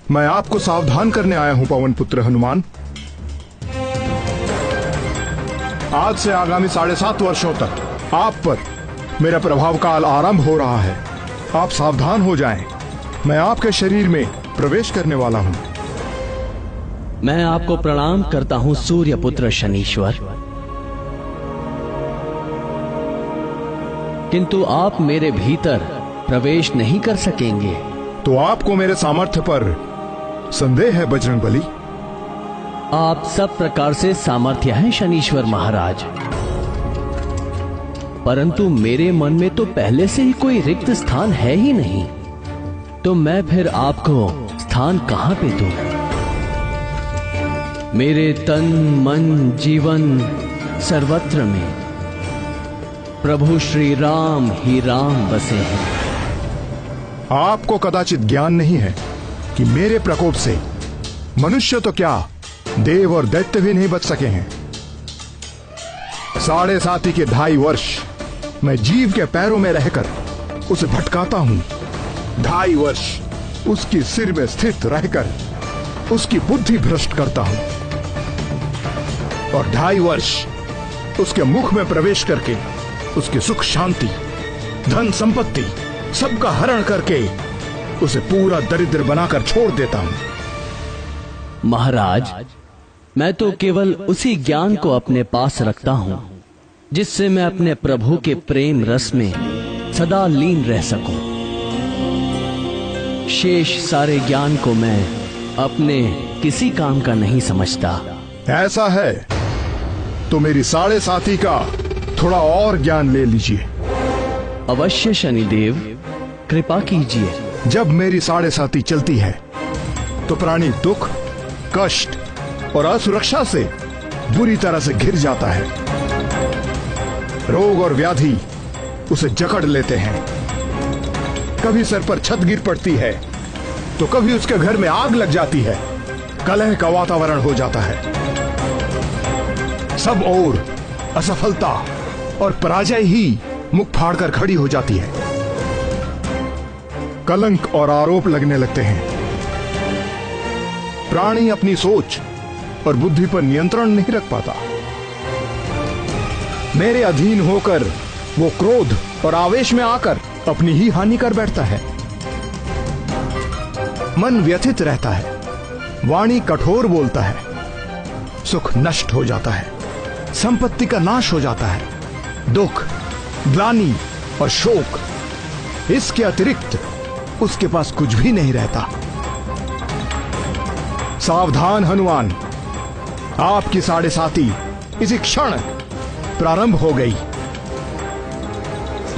मैं आपको सावधान करने आया हूं पवन पुत्र हनुमान। आज से आगामी 7.5 वर्षों तक आप पर मेरा प्रभाव काल आरंभ हो रहा है। आप सावधान हो जाएं। मैं आपके शरीर में प्रवेश करने वाला हूं। मैं आपको प्रणाम करता हूं सूर्य पुत्र शनीश्वर, किंतु आप मेरे भीतर प्रवेश नहीं कर सकेंगे। तो आपको मेरे सामर्थ्य पर संदेह है बजरंगबली? आप सब प्रकार से सामर्थ्य हैं शनीश्वर महाराज, परंतु मेरे मन में तो पहले से ही कोई रिक्त स्थान है ही नहीं, तो मैं फिर आपको स्थान कहां पे दूं? मेरे तन मन जीवन सर्वत्र में प्रभु श्री राम ही राम बसे हैं। आपको कदाचित ज्ञान नहीं है कि मेरे प्रकोप से मनुष्य तो क्या, देव और दैत्य भी नहीं बच सके हैं। 7.5 के 2.5 वर्ष मैं जीव के पैरों में रहकर उसे भटकाता हूं। 2.5 वर्ष उसकी सिर में स्थित रहकर उसकी बुद्धि भ्रष्ट करता हूं, और 2.5 वर्ष उसके मुख में प्रवेश करके उसकी सुख शांति धन संपत्ति सबका हरण करके उसे पूरा दरिद्र बनाकर छोड़ देता हूं। महाराज, मैं तो केवल उसी ज्ञान को अपने पास रखता हूं जिससे मैं अपने प्रभु के प्रेम रस में सदा लीन रह सकूं। शेष सारे ज्ञान को मैं अपने किसी काम का नहीं समझता। ऐसा है तो मेरी 7.5 का थोड़ा और ज्ञान ले लीजिए। अवश्य शनिदेव, कृपा कीजिए। जब मेरी 7.5 चलती है तो प्राणी दुख कष्ट और असुरक्षा से बुरी तरह से घिर जाता है। रोग और व्याधि उसे जकड़ लेते हैं। कभी सर पर छत गिर पड़ती है तो कभी उसके घर में आग लग जाती है। कलह का वातावरण हो जाता है। सब ओर असफलता और पराजय ही मुख फाड़कर खड़ी हो जाती है। कलंक और आरोप लगने लगते हैं। प्राणी अपनी सोच और बुद्धि पर नियंत्रण नहीं रख पाता। मेरे अधीन होकर वो क्रोध और आवेश में आकर अपनी ही हानि कर बैठता है। मन व्यथित रहता है, वाणी कठोर बोलता है, सुख नष्ट हो जाता है, संपत्ति का नाश हो जाता है, दुख ग्लानि और शोक, इसके अतिरिक्त उसके पास कुछ भी नहीं रहता। सावधान हनुमान, आपकी 7.5 इसी क्षण प्रारंभ हो गई।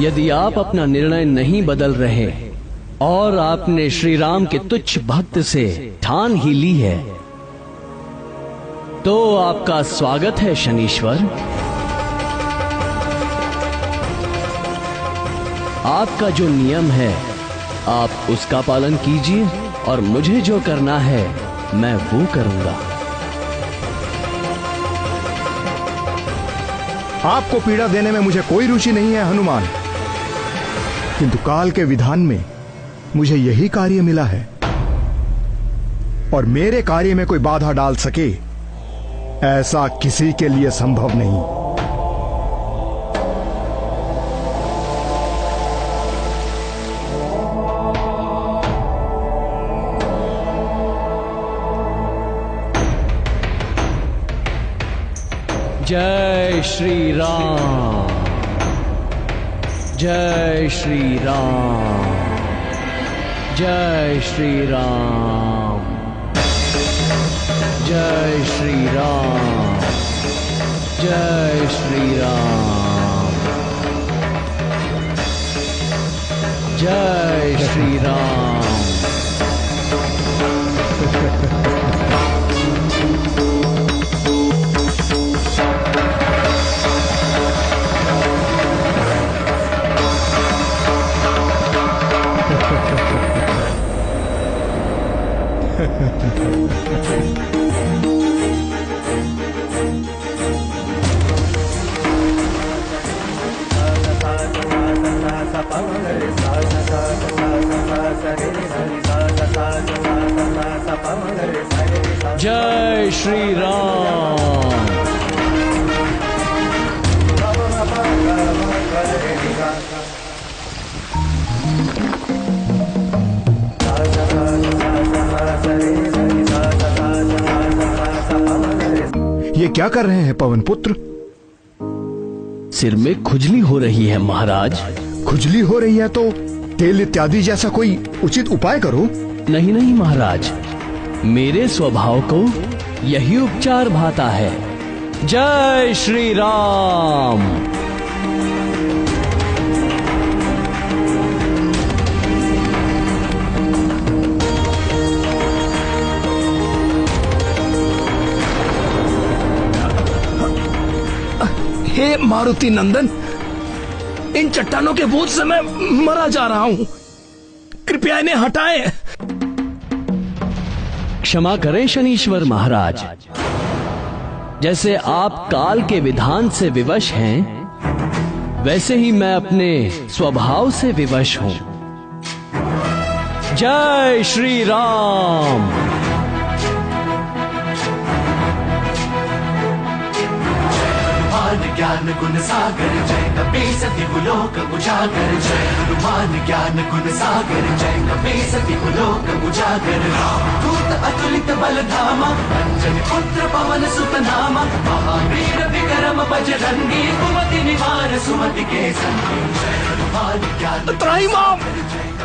यदि आप अपना निर्णय नहीं बदल रहे और आपने श्री राम के तुच्छ भक्त से ठान ही ली है, तो आपका स्वागत है शनीश्वर। आपका जो नियम है आप उसका पालन कीजिए और मुझे जो करना है मैं वो करूंगा। आपको पीड़ा देने में मुझे कोई रुचि नहीं है हनुमान, किंतु काल के विधान में मुझे यही कार्य मिला है, और मेरे कार्य में कोई बाधा डाल सके ऐसा किसी के लिए संभव नहीं। जय श्री राम, जय श्री राम, जय श्री राम, जय श्री राम, जय श्री राम, जय श्री राम। सा जय श्री राम। ये क्या कर रहे हैं पवन पुत्र? सिर में खुजली हो रही है महाराज। खुजली हो रही है तो तेल इत्यादि जैसा कोई उचित उपाय करो। नहीं नहीं महाराज, मेरे स्वभाव को यही उपचार भाता है। जय श्री राम। हे मारुति नंदन, इन चट्टानों के बोझ से मैं मरा जा रहा हूं, कृपया इन्हें हटाएं। क्षमा करें शनीश्वर महाराज, जैसे आप काल के विधान से विवश हैं, वैसे ही मैं अपने स्वभाव से विवश हूं। जय श्री राम। ज्ञान गुण सागर जय कपीस दिवलोक उजागर, जय हनुमान ज्ञान गुण सागर जय कपीस दिवलोक उजागर। दूत अतुलित बल धामा, अंजनी पुत्र पवन सुत नामा, महावीर विक्रम बजरंगी, कुमति निवार सुमति के संगी। जय हनुमान ज्ञान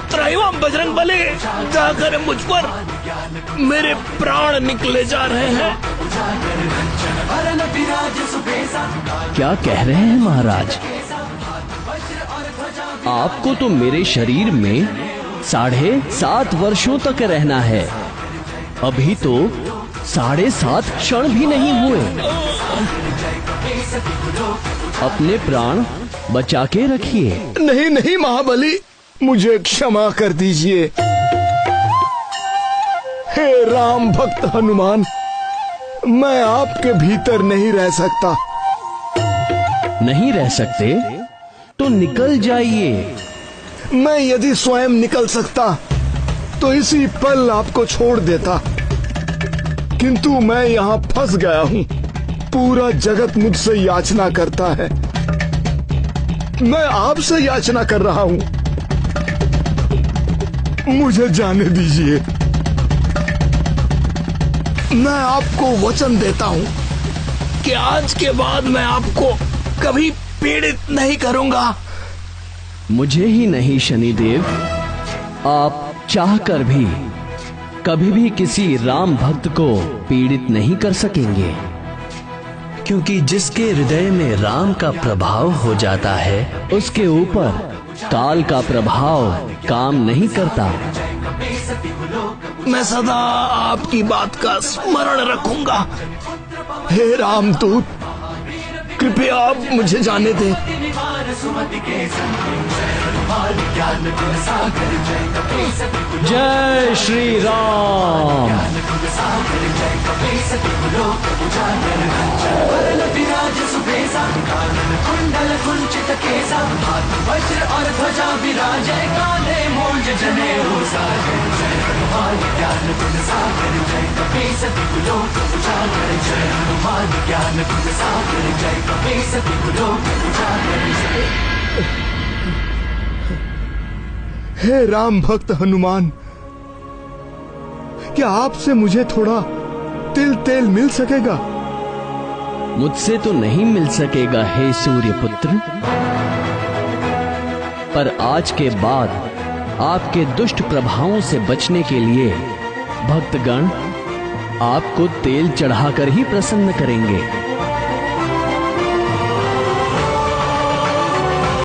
त्राहिमाम बजरंग बली, जाकर मुझ पर, मेरे प्राण निकले जा रहे हैं। क्या कह रहे हैं महाराज? आपको तो मेरे शरीर में 7.5 वर्षों तक रहना है, अभी तो 7.5 क्षण भी नहीं हुए। अपने प्राण बचा के रखिए। नहीं नहीं महाबली, मुझे क्षमा कर दीजिए। हे राम भक्त हनुमान, मैं आपके भीतर नहीं रह सकता। नहीं रह सकते तो निकल जाइए। मैं यदि स्वयं निकल सकता तो इसी पल आपको छोड़ देता, किंतु मैं यहाँ फंस गया हूँ। पूरा जगत मुझसे याचना करता है, मैं आपसे याचना कर रहा हूँ। मुझे जाने दीजिए। मैं आपको वचन देता हूँ कि आज के बाद मैं आपको कभी पीड़ित नहीं करूंगा। मुझे ही नहीं शनिदेव, आप चाहकर भी कभी भी किसी राम भक्त को पीड़ित नहीं कर सकेंगे, क्योंकि जिसके हृदय में राम का प्रभाव हो जाता है, उसके ऊपर काल का प्रभाव काम नहीं करता। मैं सदा आपकी बात का स्मरण रखूंगा। हे रामदूत, कृपया आप मुझे जाने दें। जय श्री राम। कुंडल कुंचित केसा, हाथ वज्र और ध्वजा विराजे, कांधे मूंज जनेऊ साजे। जय हनुमान ज्ञान गुण सागर जय कपीस दिवलोक उजागर, जय हनुमान ज्ञान गुण सागर जय कपीस दिवलोक उजागर। हे राम भक्त हनुमान, क्या आपसे मुझे थोड़ा तिल तेल मिल सकेगा? मुझसे तो नहीं मिल सकेगा हे सूर्य पुत्र, पर आज के बाद आपके दुष्ट प्रभावों से बचने के लिए भक्तगण आपको तेल चढ़ाकर ही प्रसन्न करेंगे।